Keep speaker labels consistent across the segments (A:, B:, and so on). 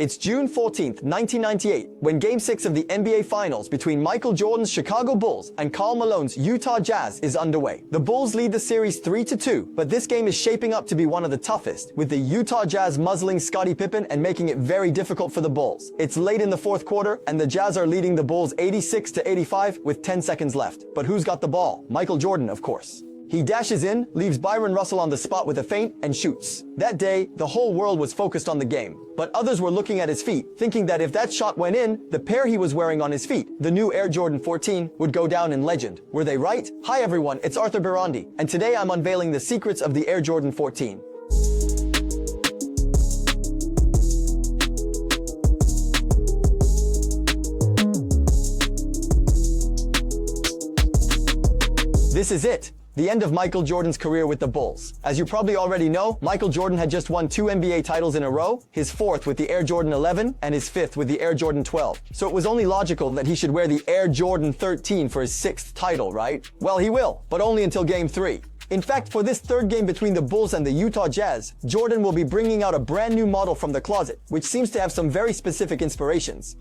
A: It's June 14th, 1998, when Game 6 of the NBA Finals between Michael Jordan's Chicago Bulls and Karl Malone's Utah Jazz is underway. The Bulls lead the series 3-2, but this game is shaping up to be one of the toughest, with the Utah Jazz muzzling Scottie Pippen and making it very difficult for the Bulls. It's late in the fourth quarter, and the Jazz are leading the Bulls 86-85 with 10 seconds left. But who's got the ball? Michael Jordan, of course. He dashes in, leaves Byron Russell on the spot with a feint, and shoots. That day, the whole world was focused on the game, but others were looking at his feet, thinking that if that shot went in, the pair he was wearing on his feet, the new Air Jordan 14, would go down in legend. Were they right? Hi everyone, it's Arthur Birandi, and today I'm unveiling the secrets of the Air Jordan 14. This is it. The end of Michael Jordan's career with the Bulls. As you probably already know, Michael Jordan had just won 2 NBA titles in a row, his 4th with the Air Jordan 11 and his 5th with the Air Jordan 12. So it was only logical that he should wear the Air Jordan 13 for his 6th title, right? Well, he will, but only until Game 3. In fact, for this third game between the Bulls and the Utah Jazz, Jordan will be bringing out a brand new model from the closet, which seems to have some very specific inspirations.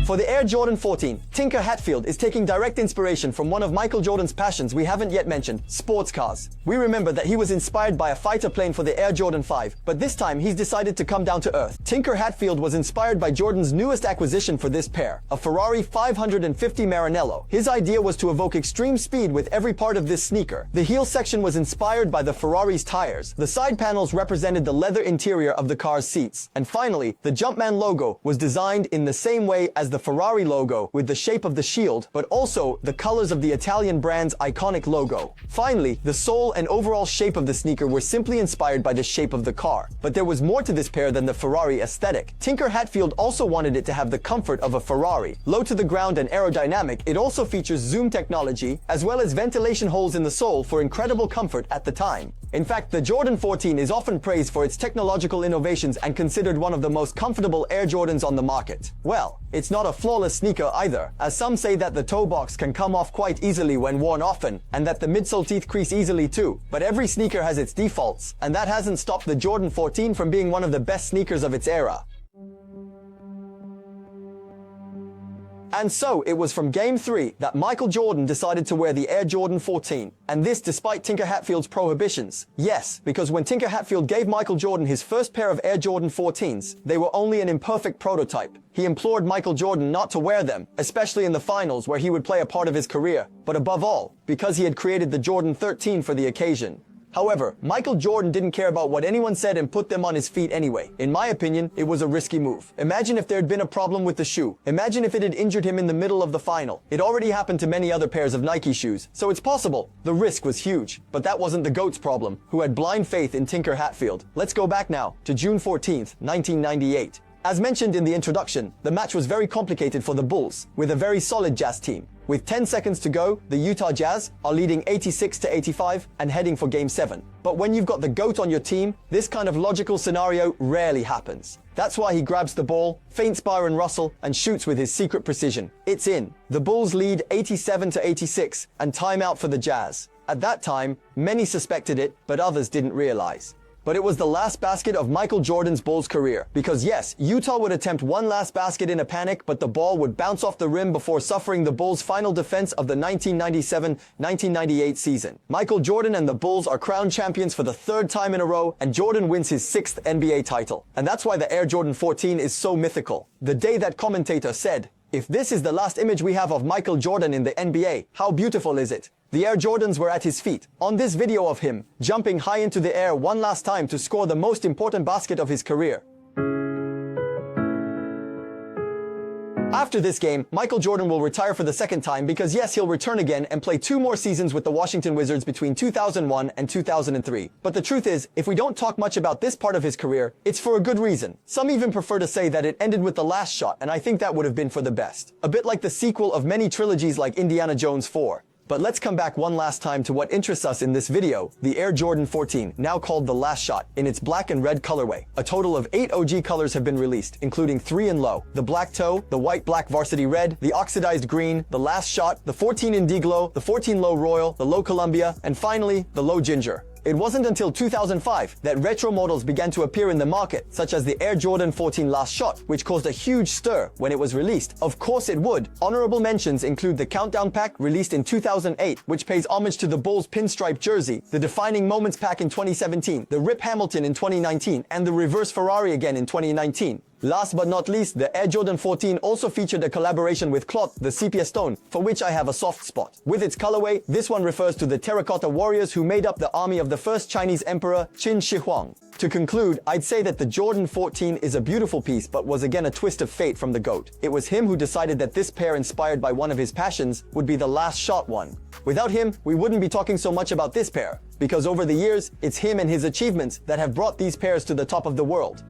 A: For the Air Jordan 14, Tinker Hatfield is taking direct inspiration from one of Michael Jordan's passions we haven't yet mentioned, sports cars. We remember that he was inspired by a fighter plane for the Air Jordan 5, but this time he's decided to come down to earth. Tinker Hatfield was inspired by Jordan's newest acquisition for this pair, a Ferrari 550 Maranello. His idea was to evoke extreme speed with every part of this sneaker. The heel section was inspired by the Ferrari's tires. The side panels represented the leather interior of the car's seats. And finally, the Jumpman logo was designed in the same way as the Ferrari logo, with the shape of the shield, but also the colors of the Italian brand's iconic logo. Finally, the sole and overall shape of the sneaker were simply inspired by the shape of the car. But there was more to this pair than the Ferrari aesthetic. Tinker Hatfield also wanted it to have the comfort of a Ferrari. Low to the ground and aerodynamic, it also features zoom technology, as well as ventilation holes in the sole for incredible comfort at the time. In fact, the Jordan 14 is often praised for its technological innovations and considered one of the most comfortable Air Jordans on the market. Well, it's not a flawless sneaker either, as some say that the toe box can come off quite easily when worn often, and that the midsole teeth crease easily too. But every sneaker has its defaults, and that hasn't stopped the Jordan 14 from being one of the best sneakers of its era. And so, it was from Game 3 that Michael Jordan decided to wear the Air Jordan 14. And this despite Tinker Hatfield's prohibitions. Yes, because when Tinker Hatfield gave Michael Jordan his first pair of Air Jordan 14s, they were only an imperfect prototype. He implored Michael Jordan not to wear them, especially in the finals where he would play a part of his career. But above all, because he had created the Jordan 13 for the occasion. However, Michael Jordan didn't care about what anyone said and put them on his feet anyway. In my opinion, it was a risky move. Imagine if there had been a problem with the shoe. Imagine if it had injured him in the middle of the final. It already happened to many other pairs of Nike shoes, so it's possible. The risk was huge. But that wasn't the GOAT's problem, who had blind faith in Tinker Hatfield. Let's go back now to June 14th, 1998. As mentioned in the introduction, the match was very complicated for the Bulls, with a very solid Jazz team. With 10 seconds to go, the Utah Jazz are leading 86-85 and heading for Game 7. But when you've got the GOAT on your team, this kind of logical scenario rarely happens. That's why he grabs the ball, feints Byron Russell, and shoots with his secret precision. It's in. The Bulls lead 87-86 and timeout for the Jazz. At that time, many suspected it, but others didn't realize. But it was the last basket of Michael Jordan's Bulls career. Because yes, Utah would attempt one last basket in a panic, but the ball would bounce off the rim before suffering the Bulls' final defense of the 1997-1998 season. Michael Jordan and the Bulls are crowned champions for the 3rd time in a row, and Jordan wins his 6th NBA title. And that's why the Air Jordan 14 is so mythical. The day that commentator said, "If this is the last image we have of Michael Jordan in the NBA, how beautiful is it?" The Air Jordans were at his feet. On this video of him, jumping high into the air one last time to score the most important basket of his career. After this game, Michael Jordan will retire for the 2nd time because yes, he'll return again and play 2 more seasons with the Washington Wizards between 2001 and 2003. But the truth is, if we don't talk much about this part of his career, it's for a good reason. Some even prefer to say that it ended with the last shot, and I think that would have been for the best. A bit like the sequel of many trilogies like Indiana Jones 4. But let's come back one last time to what interests us in this video, the Air Jordan 14, now called the Last Shot, in its black and red colorway. A total of 8 OG colors have been released, including 3 in low: the black toe, the white-black varsity red, the oxidized green, the Last Shot, the 14 in D-Glow, the 14 low royal, the low Columbia, and finally, the low ginger. It wasn't until 2005 that retro models began to appear in the market, such as the Air Jordan 14 Last Shot, which caused a huge stir when it was released. Of course it would. Honorable mentions include the Countdown Pack released in 2008, which pays homage to the Bulls pinstripe jersey, the Defining Moments Pack in 2017, the Rip Hamilton in 2019, and the Reverse Ferrari again in 2019. Last but not least, the Air Jordan 14 also featured a collaboration with cloth, the sepia stone, for which I have a soft spot. With its colorway, this one refers to the terracotta warriors who made up the army of the first Chinese emperor, Qin Shi Huang. To conclude, I'd say that the Jordan 14 is a beautiful piece but was again a twist of fate from the GOAT. It was him who decided that this pair, inspired by one of his passions, would be the last shot one. Without him, we wouldn't be talking so much about this pair, because over the years, it's him and his achievements that have brought these pairs to the top of the world.